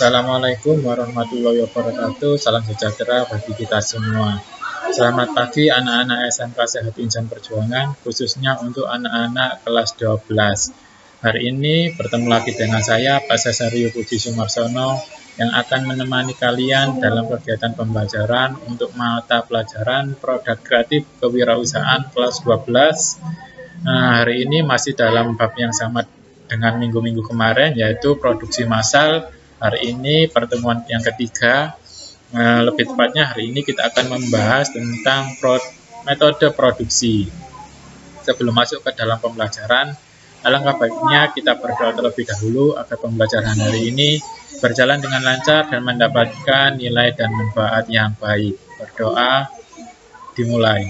Assalamualaikum warahmatullahi wabarakatuh. Salam sejahtera bagi kita semua. Selamat pagi anak-anak SMK Sehat Insan Perjuangan, khususnya untuk anak-anak kelas 12. Hari ini bertemu lagi dengan saya, Pak Sasario Puji Sumarsono, yang akan menemani kalian dalam kegiatan pembelajaran untuk mata pelajaran Produk Kreatif Kewirausahaan kelas 12. Hari ini masih dalam bab yang sama dengan minggu-minggu kemarin, yaitu produksi massal. Hari ini pertemuan yang ketiga, lebih tepatnya hari ini kita akan membahas tentang metode produksi. Sebelum masuk ke dalam pembelajaran, alangkah baiknya kita berdoa terlebih dahulu agar pembelajaran hari ini berjalan dengan lancar dan mendapatkan nilai dan manfaat yang baik. Berdoa, dimulai.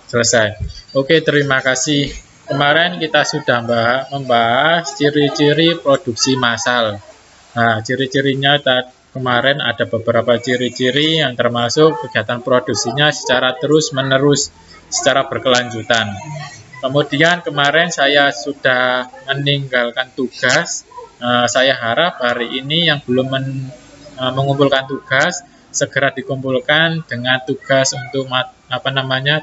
Selesai. Oke, terima kasih. Kemarin kita sudah membahas ciri-ciri produksi massal. Nah, ciri-cirinya kemarin ada beberapa ciri-ciri yang termasuk kegiatan produksinya secara terus-menerus, secara berkelanjutan. Kemudian kemarin saya sudah meninggalkan tugas. Saya harap hari ini yang belum mengumpulkan tugas segera dikumpulkan dengan tugas untuk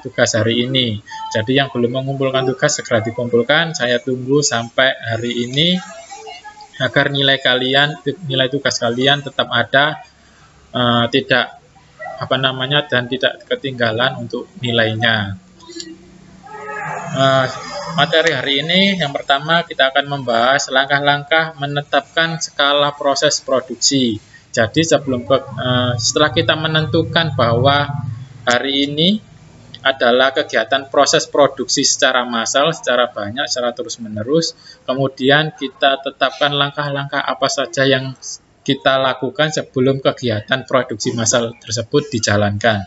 tugas hari ini. Jadi yang belum mengumpulkan tugas segera dikumpulkan. Saya tunggu sampai hari ini agar nilai tugas kalian tetap ada, dan tidak ketinggalan untuk nilainya. Materi hari ini yang pertama kita akan membahas langkah-langkah menetapkan skala proses produksi. Jadi setelah kita menentukan bahwa hari ini adalah kegiatan proses produksi secara massal, secara banyak, secara terus-menerus, kemudian kita tetapkan langkah-langkah apa saja yang kita lakukan sebelum kegiatan produksi massal tersebut dijalankan.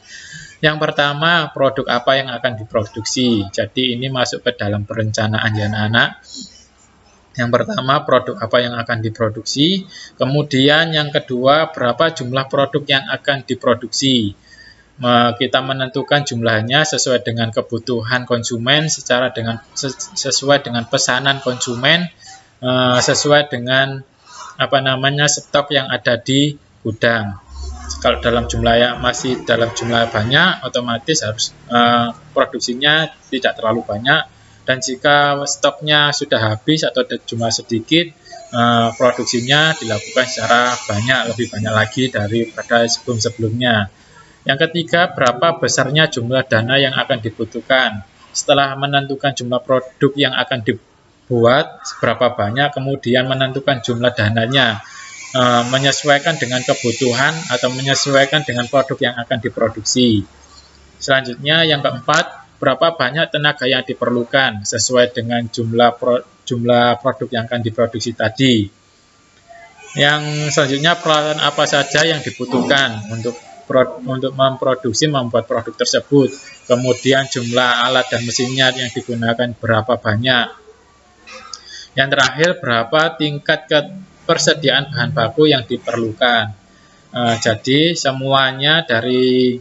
Yang pertama, produk apa yang akan diproduksi. Jadi ini masuk ke dalam perencanaan ya anak-anak. Yang pertama, produk apa yang akan diproduksi. Kemudian yang kedua, berapa jumlah produk yang akan diproduksi. Kita menentukan jumlahnya sesuai dengan kebutuhan konsumen, sesuai dengan pesanan konsumen, sesuai dengan stok yang ada di gudang. Kalau masih dalam jumlah banyak, otomatis harus produksinya tidak terlalu banyak. Dan jika stoknya sudah habis atau jumlah sedikit, produksinya dilakukan secara banyak, lebih banyak lagi daripada sebelum-sebelumnya. Yang ketiga, berapa besarnya jumlah dana yang akan dibutuhkan. Setelah menentukan jumlah produk yang akan dibuat, seberapa banyak, kemudian menentukan jumlah dananya, menyesuaikan dengan kebutuhan atau menyesuaikan dengan produk yang akan diproduksi. Selanjutnya, yang keempat, berapa banyak tenaga yang diperlukan sesuai dengan jumlah produk yang akan diproduksi tadi. Yang selanjutnya, peralatan apa saja yang dibutuhkan untuk membuat produk tersebut. Kemudian jumlah alat dan mesinnya yang digunakan berapa banyak. Yang terakhir, berapa tingkat ketersediaan bahan baku yang diperlukan. Jadi semuanya dari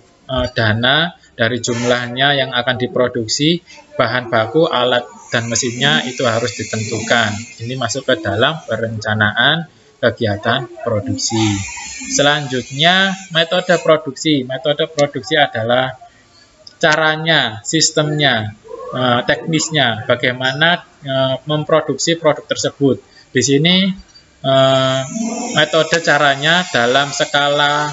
dana, dari jumlahnya yang akan diproduksi, bahan baku, alat dan mesinnya itu harus ditentukan. Ini masuk ke dalam perencanaan kegiatan produksi. Selanjutnya, metode produksi. Metode produksi adalah caranya, sistemnya, teknisnya, bagaimana memproduksi produk tersebut. Di sini metode caranya dalam skala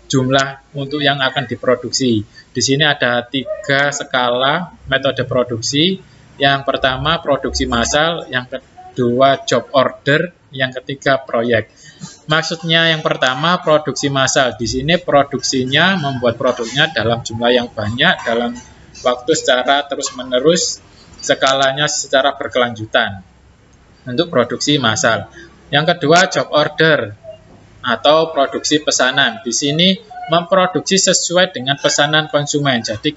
jumlah untuk yang akan diproduksi. Di sini ada 3 skala metode produksi. Yang pertama produksi massal, yang kedua job order, yang ketiga proyek. Maksudnya yang pertama produksi massal. Di sini produksinya membuat produknya dalam jumlah yang banyak, dalam waktu secara terus-menerus, skalanya secara berkelanjutan untuk produksi massal. Yang kedua job order atau produksi pesanan. Di sini memproduksi sesuai dengan pesanan konsumen. Jadi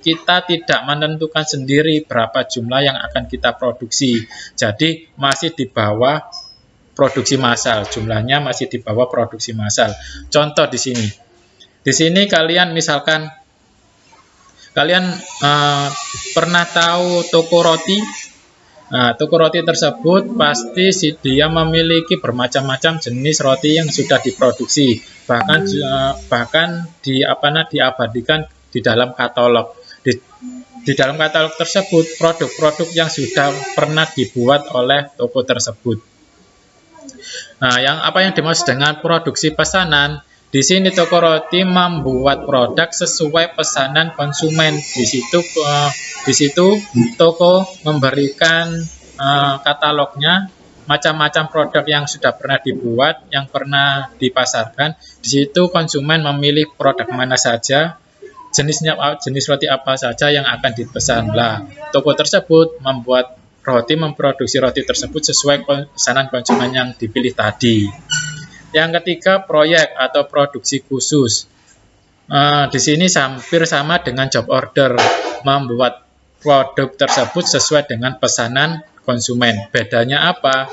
kita tidak menentukan sendiri berapa jumlah yang akan kita produksi. Jadi masih di bawah produksi massal, jumlahnya masih di bawah produksi massal. Contoh di sini. Di sini kalian misalkan Kalian pernah tahu toko roti? Nah, toko roti tersebut pasti dia memiliki bermacam-macam jenis roti yang sudah diproduksi, bahkan diabadikan di dalam katalog. Di dalam katalog tersebut produk-produk yang sudah pernah dibuat oleh toko tersebut. Nah, apa yang dimaksud dengan produksi pesanan? Di sini toko roti membuat produk sesuai pesanan konsumen. Di situ toko memberikan katalognya, macam-macam produk yang sudah pernah dibuat, yang pernah dipasarkan. Di situ konsumen memilih produk mana saja, jenis roti apa saja yang akan dipesan. Lah, toko tersebut memproduksi roti tersebut sesuai pesanan konsumen yang dipilih tadi. Yang ketiga, proyek atau produksi khusus. Di sini hampir sama dengan job order, membuat produk tersebut sesuai dengan pesanan konsumen. Bedanya apa?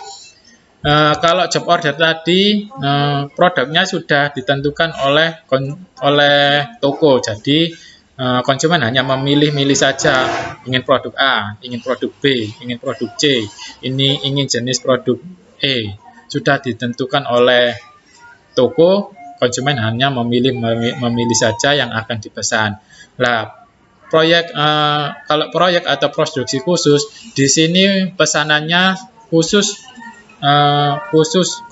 Kalau job order tadi, produknya sudah ditentukan oleh toko, jadi konsumen hanya memilih-milih saja, ingin produk A, ingin produk B, ingin produk C, ini ingin jenis produk E, sudah ditentukan oleh toko, konsumen hanya memilih saja yang akan dipesan. Lah, kalau proyek atau produksi khusus, di sini pesanannya khusus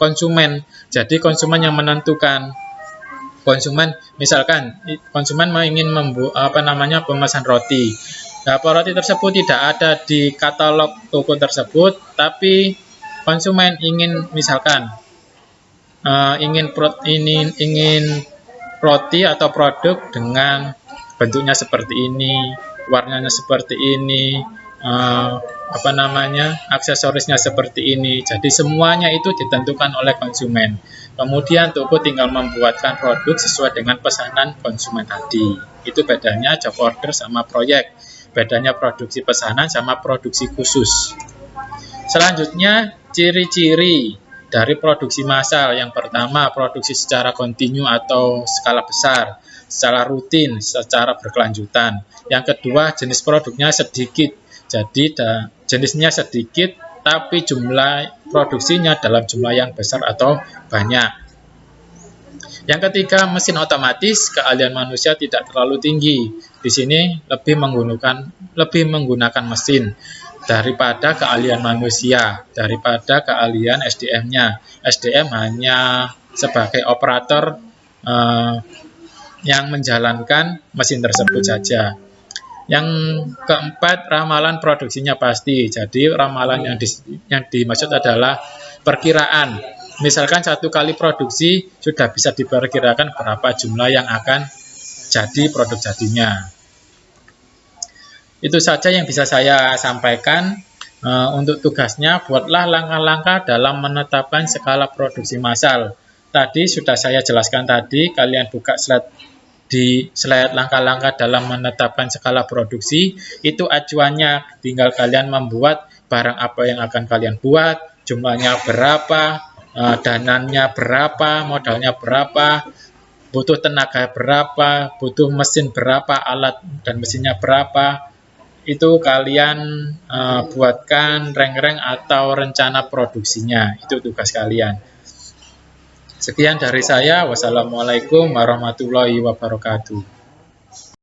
konsumen. Jadi konsumen yang menentukan. Misalkan konsumen ingin pemesan roti. Nah, roti tersebut tidak ada di katalog toko tersebut, tapi konsumen ingin ingin roti atau produk dengan bentuknya seperti ini, warnanya seperti ini, aksesorisnya seperti ini. Jadi semuanya itu ditentukan oleh konsumen. Kemudian toko tinggal membuatkan produk sesuai dengan pesanan konsumen tadi. Itu bedanya job order sama proyek. Bedanya produksi pesanan sama produksi khusus. Selanjutnya, ciri-ciri dari produksi massal. Yang pertama, produksi secara kontinu atau skala besar, secara rutin, secara berkelanjutan. Yang kedua, jenis produknya sedikit. Jadi jenisnya sedikit, tapi jumlah produksinya dalam jumlah yang besar atau banyak. Yang ketiga, mesin otomatis, keahlian manusia tidak terlalu tinggi. Di sini lebih menggunakan mesin daripada keahlian manusia, daripada keahlian SDM-nya. SDM hanya sebagai operator yang menjalankan mesin tersebut saja. Yang keempat, ramalan produksinya pasti. Jadi ramalan yang dimaksud adalah perkiraan. Misalkan 1 kali produksi sudah bisa diperkirakan berapa jumlah yang akan jadi produk jadinya. Itu saja yang bisa saya sampaikan. Untuk tugasnya, buatlah langkah-langkah dalam menetapkan skala produksi massal. Tadi sudah saya jelaskan tadi, kalian buka di slide langkah-langkah dalam menetapkan skala produksi, itu acuannya, tinggal kalian membuat barang apa yang akan kalian buat, jumlahnya berapa, dananya berapa, modalnya berapa, butuh tenaga berapa, butuh mesin berapa, alat dan mesinnya berapa. Itu kalian buatkan rank-rank atau rencana produksinya, itu tugas kalian. Sekian dari saya. Wassalamualaikum warahmatullahi wabarakatuh.